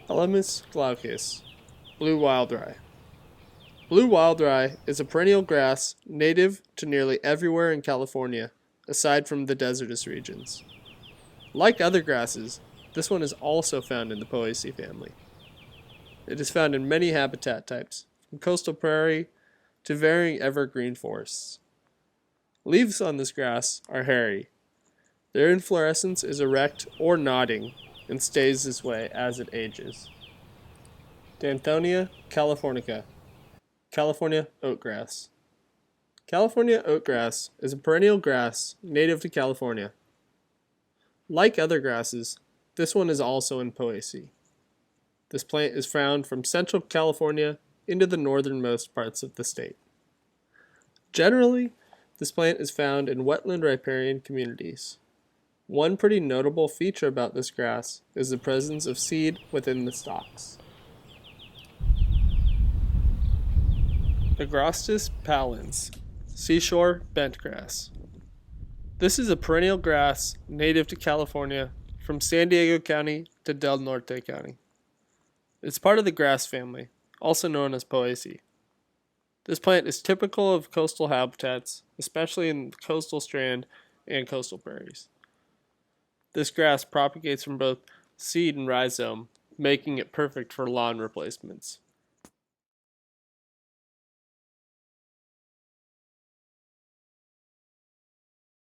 ELYMUS glaucus, blue wildrye. Blue wildrye is a perennial grass native to nearly everywhere in California, aside from the desertous regions. Like other grasses, this one is also found in the POACEAE family. It is found in many habitat types, from coastal prairie to varying evergreen forests. Leaves on this grass are hairy. Their inflorescence is erect or nodding and stays this way as it ages. Xanthonia californica, California oatgrass. California oatgrass is a perennial grass native to California. Like other grasses, this one is also in POACEAE. This plant is found from central California into the northernmost parts of the state. Generally, this plant is found in wetland riparian communities. One pretty notable feature about this grass is the presence of seed within the stalks. AGROSTIS PALLENS, seashore bentgrass. This is a perennial grass native to California from San Diego County to Del Norte County. It's part of the grass family, also known as POACEAE. This plant is typical of coastal habitats, especially in the coastal strand and coastal prairies. This grass propagates from both seed and rhizome, making it perfect for lawn replacements.